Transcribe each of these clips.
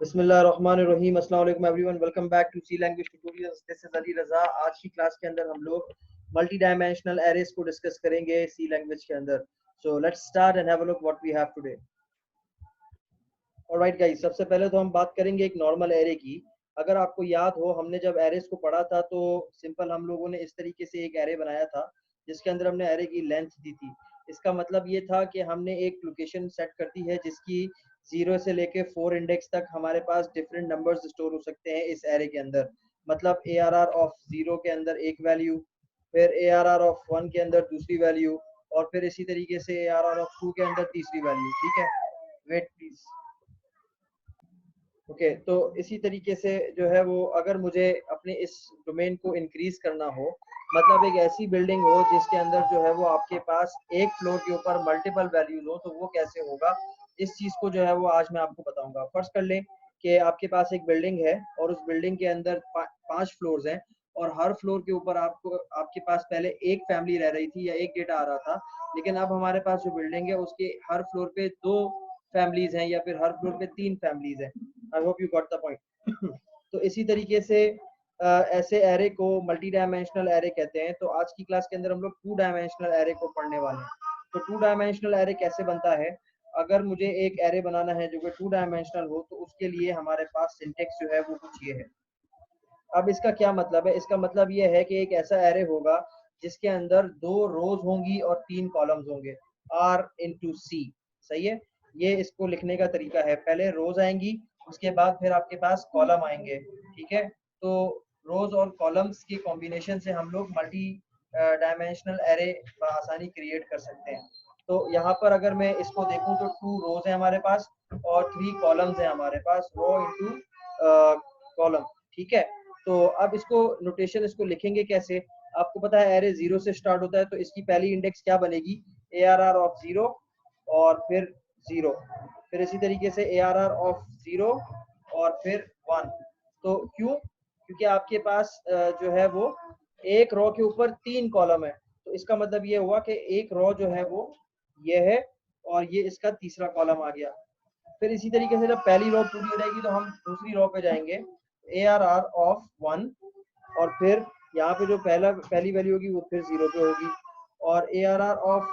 बिस्मिल्लाहिर्रहमानिर्रहीम। अस्सलाम वालेकुम everyone, welcome back to C language tutorials. This is Ali Raza. आज की क्लास के अंदर हम लोग मल्टी डायमेंशनल एरेस को डिस्कस करेंगे सी लैंग्वेज के अंदर। So let's start and have a look what we have today. Alright guys, सबसे पहले तो हम बात करेंगे एक नॉर्मल एरे की। अगर आपको याद हो, हमने जब एरेस को पढ़ा था तो सिंपल हम लोगों ने इस तरीके से एक एरे बनाया था जिसके अंदर हमने एरे की लेंथ दी थी। इसका मतलब ये था कि हमने एक लोकेशन सेट कर दी है जिसकी 0 से लेके 4 इंडेक्स तक हमारे पास डिफरेंट नंबर्स स्टोर हो सकते हैं इस एरे के अंदर। मतलब ARR ऑफ 0 के अंदर एक वैल्यू, फिर ARR ऑफ 1 के अंदर दूसरी वैल्यू, और फिर इसी तरीके से ARR ऑफ 2 के अंदर तीसरी वैल्यू। ठीक है, वेट प्लीज। ओके, तो इसी तरीके से जो है वो, अगर मुझे अपने इस डोमेन को इंक्रीज करना हो, मतलब एक ऐसी बिल्डिंग हो जिसके अंदर जो है वो आपके पास एक फ्लोर के ऊपर मल्टीपल वैल्यूज हो, तो वो कैसे होगा, इस चीज को जो है वो आज मैं आपको बताऊंगा। फर्स्ट कर लें कि आपके पास एक बिल्डिंग है और उस बिल्डिंग के अंदर 5 फ्लोर्स हैं, और हर फ्लोर के ऊपर आपको आपके पास पहले एक फैमिली रह रही थी या एक डेटा आ रहा था, लेकिन अब हमारे पास जो बिल्डिंग है उसके हर फ्लोर पे 2 फैमिलीज हैं या फिर हर फ्लोर पे 3 फैमिलीज हैं। I hope you got the point. तो इसी तरीके से ऐसे एरे को मल्टी डायमेंशनल एरे कहते हैं। तो आज की क्लास के अंदर हम लोग 2 डायमेंशनल एरे को पढ़ने वाले हैं। तो 2 डायमेंशनल एरे कैसे बनता है? अगर मुझे एक एरे बनाना है जो कि 2 डायमेंशनल हो, तो उसके लिए हमारे पास सिंटेक्स जो है वो कुछ ये है। अब इसका क्या मतलब है? इसका मतलब ये है कि एक ऐसा एरे होगा जिसके अंदर 2 रोज होंगी और 3 कॉलम्स होंगे, R इंटू सी। सही है, ये इसको लिखने का तरीका है। पहले रोज आएंगी, उसके बाद फिर आपके पास कॉलम आएंगे। ठीक है, तो रोज और कॉलम्स के कॉम्बिनेशन से हम लोग मल्टी डायमेंशनल एरे आसानी क्रिएट कर सकते हैं। तो यहाँ पर अगर मैं इसको देखूं तो 2 रोज है हमारे पास और 3 कॉलम्स है हमारे पास, रो इंटू कॉलम। ठीक है, तो अब इसको नोटेशन इसको लिखेंगे कैसे? आपको पता है एरे 0 से स्टार्ट होता है, तो इसकी पहली इंडेक्स क्या बनेगी? ARR ऑफ 0 और फिर 0, फिर इसी तरीके से ARR ऑफ 0 और फिर 1। तो क्यों? क्योंकि आपके पास जो है वो एक रो के ऊपर 3 कॉलम है, तो इसका मतलब ये हुआ कि एक रो जो है वो ये है और ये इसका तीसरा कॉलम आ गया। फिर इसी तरीके से जब पहली रो पूरी हो जाएगी तो हम दूसरी रो पे जाएंगे, ARR ऑफ 1, और फिर यहाँ पे जो पहली वैल्यू होगी वो फिर 0 पे होगी, और ARR ऑफ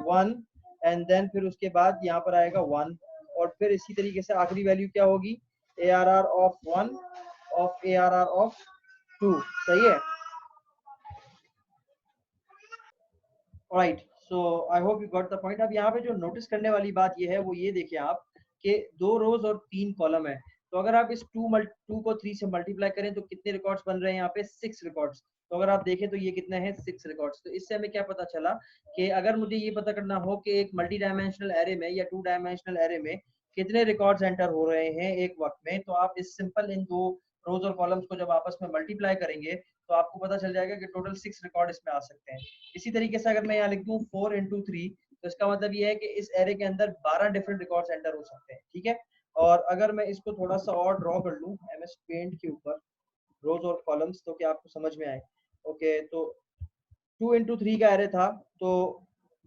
1, एंड देन फिर उसके बाद यहाँ पर आएगा 1, और फिर इसी तरीके से आखिरी वैल्यू क्या होगी? ARR of 1 of ARR of 2। सही है, right. So I hope you got the point. अब यहाँ पे जो नोटिस करने वाली बात ये है वो ये देखिए आप, कि 2 रोज और 3 कॉलम है। तो अगर आप इस 2 को 3 से मल्टीप्लाई करें तो कितने रिकॉर्ड्स बन रहे हैं? यहाँ पे 6 रिकॉर्ड्स। तो अगर आप देखें तो ये कितने हैं? 6 रिकॉर्ड्स। तो इससे हमें क्या पता चला कि अगर मुझे ये पता करना हो कि एक मल्टी डायमेंशनल एरे में या 2 डायमेंशनल एरे में कितने रिकॉर्ड्स एंटर हो रहे हैं एक वक्त में, तो आप इस सिंपल इन 2 रोज और कॉलम्स को जब आपस में मल्टीप्लाई करेंगे तो आपको पता चल जाएगा कि टोटल 6 रिकॉर्ड इसमें आ सकते हैं। इसी तरीके से अगर मैं यहाँ लिख दूं 4 इंटू 3, तो इसका मतलब ये है कि इस एरे के अंदर 12 डिफरेंट रिकॉर्ड्स एंटर हो सकते हैं। ठीक है, और अगर मैं इसको थोड़ा सा और ड्रॉ कर लूं MS पेंट के ऊपर रोज और कॉलम्स, तो क्या आपको समझ में आए? ओके, तो 2 इंटू 3 का एरे था, तो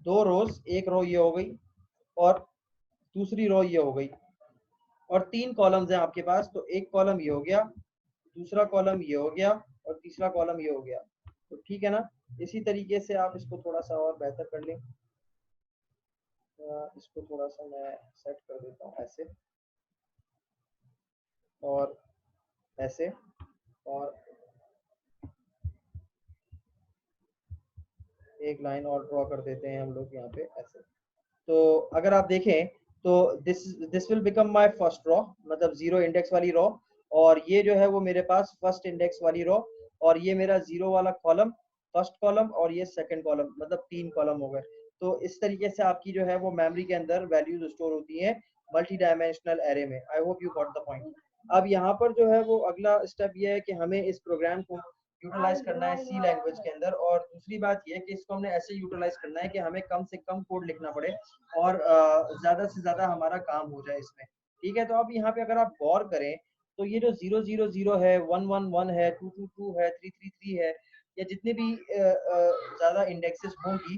2 रोज, एक रो ये हो गई और दूसरी रो ये हो गई, और 3 कॉलम्स हैं आपके पास, तो एक कॉलम ये हो गया, दूसरा कॉलम ये हो गया, और तीसरा कॉलम ये हो गया। तो ठीक है ना, इसी तरीके से आप इसको थोड़ा सा और बेहतर कर लें। इसको थोड़ा सा मैं सेट कर देता हूँ ऐसे और ऐसे, और एक लाइन और ड्रॉ कर देते हैं हम लोग यहाँ पे ऐसे। तो अगर आप देखें तो this this will become my first row, मतलब 0 इंडेक्स वाली रो, और ये जो है वो मेरे पास फर्स्ट इंडेक्स वाली रो, और ये मेरा 0 वाला कॉलम फर्स्ट कॉलम, और ये सेकंड कॉलम, मतलब 3 कॉलम हो गए। तो इस तरीके से आपकी जो है वो मेमोरी के अंदर वैल्यूज स्टोर होती हैं मल्टी डायमेंशनल एरे में। I hope you got the point. अब यहाँ पर जो है वो अगला स्टेप ये है कि हमें इस प्रोग्राम को यूटिलाइज करना है सी लैंग्वेज के अंदर, और दूसरी बात ये है कि इसको हमने ऐसे यूटिलाइज करना है कि हमें कम से कम कोड लिखना पड़े और ज्यादा से ज्यादा हमारा काम हो जाए इसमें। ठीक है, तो अब यहाँ पे अगर आप गौर करें तो ये जो 000 है, 111 है, 222 है, 333 है, या जितने भी ज्यादा इंडेक्सेस होंगी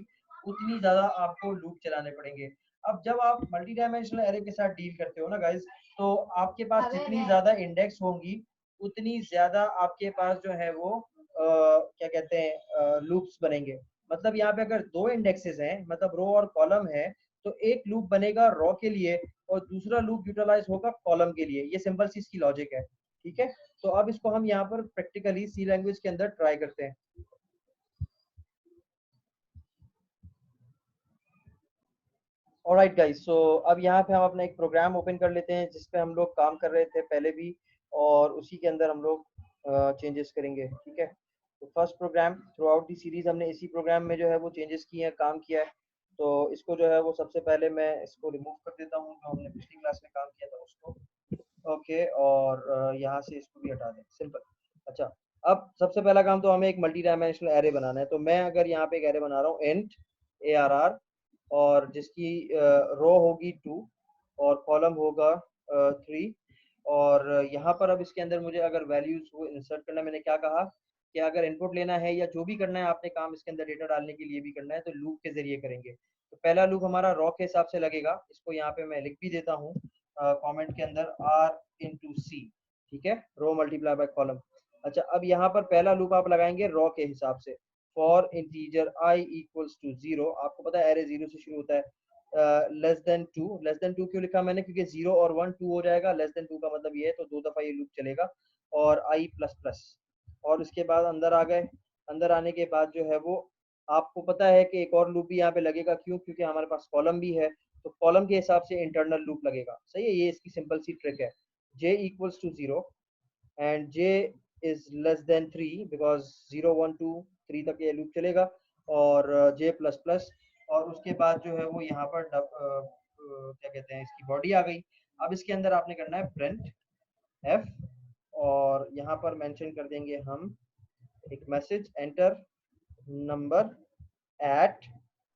उतनी ज्यादा आपको लूप चलाने पड़ेंगे। अब जब आप मल्टी डायमेंशनल एरे के साथ डील करते हो ना गाइस, तो आपके पास जितनी ज्यादा इंडेक्स होंगी उतनी ज्यादा आपके पास जो है वो क्या कहते हैं लूप्स बनेंगे। मतलब यहाँ पे अगर दो इंडेक्सेस हैं, मतलब रो और कॉलम है, तो एक लूप बनेगा रो के लिए और दूसरा लूप यूटिलाइज होगा कॉलम के लिए। ये सिंपल सी इसकी लॉजिक है, ठीक है। तो अब इसको हम यहाँ पर प्रैक्टिकली सी लैंग्वेज के अंदर ट्राई करते हैं। ऑलराइट गाइस, सो अब यहाँ पे हम अपना एक प्रोग्राम ओपन कर लेते हैं जिस पे हम लोग काम कर रहे थे पहले भी, और उसी के अंदर हम लोग चेंजेस करेंगे, ठीक है। तो first program throughout the series हमने इसी प्रोग्राम में जो है वो चेंजेस किए हैं, काम किया है। तो इसको जो है वो सबसे पहले मैं इसको रिमूव कर देता हूँ जो हमने पिछली क्लास में काम किया था उसको। ओके, और यहाँ से इसको भी हटा दें, सिंपल। अच्छा, अब सबसे पहला काम तो हमें एक मल्टी डायमेंशनल एरे बनाना है। तो मैं अगर यहाँ पे एक एरे बना रहा हूँ इंट ARR, और जिसकी रो होगी 2 और कॉलम होगा 3। और यहाँ पर अब इसके अंदर मुझे अगर वैल्यूज को इंसर्ट करना है, मैंने क्या कहा कि अगर इनपुट लेना है या जो भी करना है आपने काम इसके अंदर डेटा डालने के लिए भी करना है तो लूप के जरिए करेंगे। तो पहला लूप हमारा रो के हिसाब से लगेगा, इसको यहाँ पे मैं लिख भी देता हूँ कमेंट के अंदर, R/C, ठीक है, रो मल्टीप्लाई बाय कॉलम। अच्छा, अब यहाँ पर पहला लूप आप लगाएंगे रो के हिसाब से, for integer I equals to 0। आपको पता है एरे 0 से शुरू होता है। लेस देन 2, लेस देन 2 क्यों लिखा मैंने, क्योंकि 0 और 1 2 हो जाएगा, लेस देन 2 का मतलब ये है, तो 2 दफा ये लूप चलेगा। और I प्लस प्लस, और उसके बाद अंदर आ गए। अंदर आने के बाद जो है वो आपको पता है कि एक और लूप भी यहाँ पे लगेगा, क्यों, क्योंकि हमारे पास कॉलम भी है, तो कॉलम के हिसाब से इंटरनल लूप लगेगा। सही है, ये इसकी सिंपल सी ट्रिक है। J equals to 0 and J is less than 3, because 0 1 2 3 तक ये लूप चलेगा। और J प्लस प्लस, और उसके बाद जो है वो यहाँ पर क्या कहते हैं, इसकी बॉडी आ गई। अब इसके अंदर आपने करना है प्रिंट F, और यहाँ पर मेंशन कर देंगे हम एक मैसेज, एंटर नंबर एट,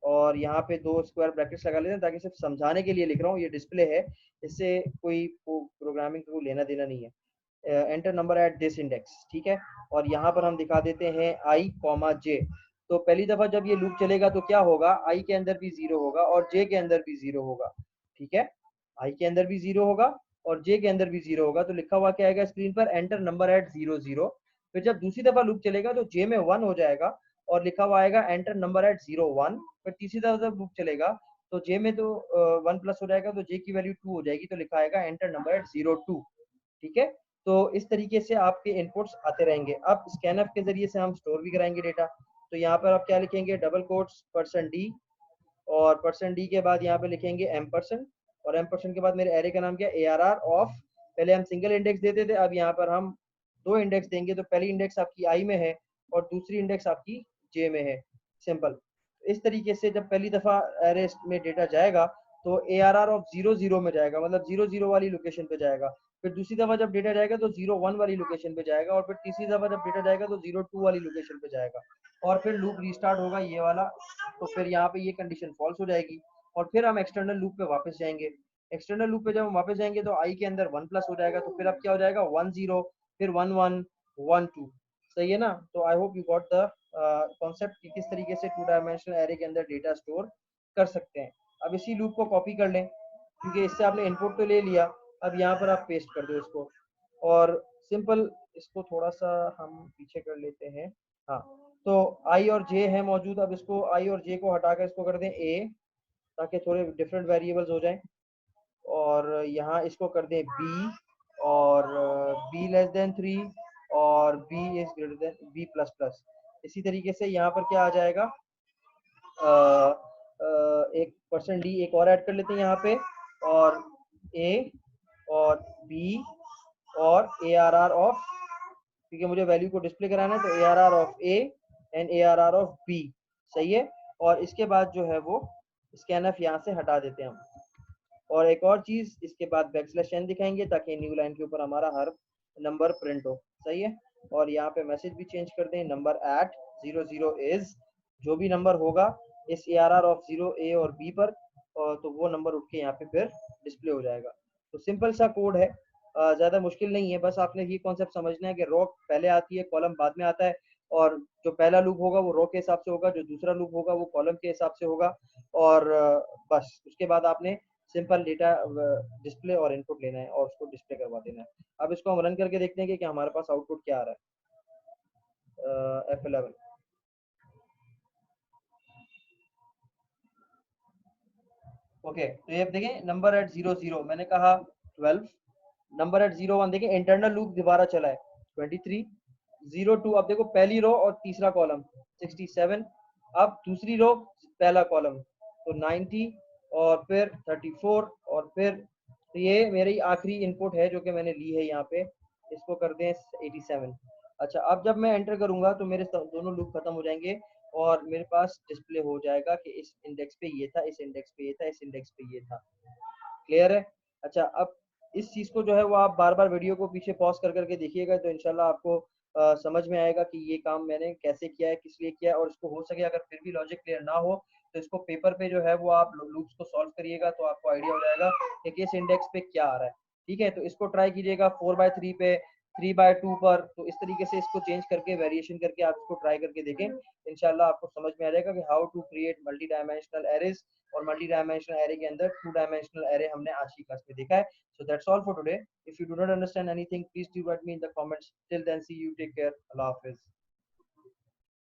और यहाँ पे दो स्क्वायर ब्रैकेट्स लगा लेते हैं ताकि सिर्फ समझाने के लिए लिख रहा हूँ, ये डिस्प्ले है, इससे कोई प्रोग्रामिंग को लेना देना नहीं है। Enter number at this index, ठीक है। और यहाँ पर हम दिखा देते हैं I, J। तो पहली दफा जब ये लूप चलेगा तो क्या होगा, I के अंदर भी 0 होगा और J के अंदर भी 0 होगा, ठीक है। I के अंदर भी 0 होगा और J के अंदर भी 0 होगा, तो लिखा हुआ क्या आएगा स्क्रीन पर, एंटर नंबर एट 0 0। फिर जब दूसरी दफा लूप चलेगा तो J में 1 हो जाएगा और लिखा हुआ आएगा एंटर नंबर एट 0 1। फिर तीसरी दफा जब लूप चलेगा तो J में तो 1 प्लस हो जाएगा, तो J की वैल्यू 2 हो जाएगी, तो लिखा आएगा एंटर नंबर एट 0 2, ठीक है। तो इस तरीके से आपके इनपुट्स आते रहेंगे। अब स्कैनफ के जरिए से हम स्टोर भी कराएंगे डेटा। तो यहाँ पर आप क्या लिखेंगे, डबल कोट्स %d, और %d के बाद यहाँ पे लिखेंगे M%, और M% के बाद मेरे एरे का नाम क्या है, ARR ऑफ। पहले हम सिंगल इंडेक्स देते थे, अब यहाँ पर हम दो इंडेक्स देंगे। तो पहली इंडेक्स आपकी I में है और दूसरी इंडेक्स आपकी J में है, सिंपल। इस तरीके से जब पहली दफा एरे में डेटा जाएगा तो ARR ऑफ 0 0 में जाएगा, मतलब 0 0 वाली लोकेशन पे जाएगा। फिर दूसरी दफा जब डेटा जाएगा तो 0 1 वाली लोकेशन पे जाएगा, और फिर तीसरी दफा जब डेटा जाएगा तो 0 2 वाली लोकेशन पे जाएगा, और फिर लूप रीस्टार्ट होगा ये वाला। तो फिर यहाँ पे ये कंडीशन फॉल्स हो जाएगी, और फिर हम एक्सटर्नल लूप पे वापस जाएंगे। एक्सटर्नल लूप पे जब हम वापस जाएंगे तो I के अंदर 1 प्लस हो जाएगा, तो फिर अब क्या हो जाएगा 1 0, फिर 1 1 1 2। सही है ना। तो I hope you got the concept कि किस तरीके से 2 डायमेंशनल एरे के अंदर डेटा स्टोर कर सकते हैं। अब इसी लूप को कॉपी कर लें, क्योंकि इससे आपने इनपुट तो ले लिया, अब यहाँ पर आप पेस्ट कर दो इसको, और सिंपल इसको थोड़ा सा हम पीछे कर लेते हैं। हाँ, तो I और J है मौजूद, अब इसको I और J को हटाकर इसको कर दें A, ताकि थोड़े डिफरेंट वेरिएबल्स हो जाएं। और यहाँ इसको कर दें B, और B लेस देन 3, और B is greater than B plus plus. इसी तरीके से यहाँ पर क्या आ जाएगा, एक %d एक और ऐड कर लेते हैं यहाँ पे, और A और B और ARR ऑफ, क्योंकि मुझे वैल्यू को डिस्प्ले कराना है, तो ARR of A and ARR of B। सही है। और इसके बाद जो है वो स्कैनफ यहाँ से हटा देते हैं हम। और एक और चीज, इसके बाद \n दिखाएंगे ताकि न्यू लाइन के ऊपर हमारा हर नंबर प्रिंट हो। सही है। और यहाँ पे मैसेज भी चेंज कर दें, नंबर एट 0 0 इज, जो भी नंबर होगा इस ARR ऑफ 0 A और B पर, तो वो नंबर उठ के यहाँ पे फिर डिस्प्ले हो जाएगा। तो सिंपल सा कोड है, ज्यादा मुश्किल नहीं है, बस आपने ये कॉन्सेप्ट समझना है कि रो पहले आती है, कॉलम बाद में आता है। और जो पहला लूप होगा वो रो के हिसाब से होगा, जो दूसरा लूप होगा वो कॉलम के हिसाब से होगा। और बस उसके बाद आपने सिंपल डेटा डिस्प्ले और इनपुट लेना है और उसको डिस्प्ले करवा देना है। अब इसको हम रन करके देखते हैं कि हमारे पास आउटपुट क्या आ रहा है। F11। ओके, तो ये देखिए नंबर एट 00, मैंने कहा 12। नंबर एट 01 देखिए इंटरनल लूप दोबारा चला है 23। 02 अब देखो पहली रो और तीसरा कॉलम 67। अब दूसरी रो पहला कॉलम तो 90 और फिर 34 और फिर तो ये मेरी आखिरी इनपुट है जो कि मैंने ली है यहाँ पे। इसको कर दें 87। अच्छा, अब जब मैं एंटर करूंगा तो मेरे दोनों लूप खत्म हो जाएंगे और मेरे पास डिस्प्ले हो जाएगा कि इस इंडेक्स पे ये था, इस इंडेक्स पे ये था, इस इंडेक्स पे ये था। क्लियर है? अच्छा, अब इस चीज को जो है वो आप बार बार वीडियो को पीछे पॉज कर करके देखिएगा तो इंशाल्लाह आपको समझ में आएगा कि ये काम मैंने कैसे किया है, किस लिए किया है। और इसको हो सके अगर फिर भी लॉजिक क्लियर ना हो तो इसको पेपर पे जो है वो आप लूप्स को सॉल्व करिएगा तो आपको आइडिया हो जाएगा कि किस इंडेक्स पे क्या आ रहा है। ठीक है, तो इसको ट्राई कीजिएगा 4/3 पे, 3/2 पर। तो इस तरीके से इसको चेंज करके वेरिएशन करके आप इसको ट्राई करके देखें। इंशाल्लाह आपको समझ में आ जाएगा कि how to create multi dimensional arrays. और मल्टी डायमेंशनल एरे के अंदर 2 डायमेंशनल एरे हमने आज की क्लास में देखा है। So that's all for today. If you do not understand anything please do write me in the comments. Till then see you, take care, अल्लाह हाफिज।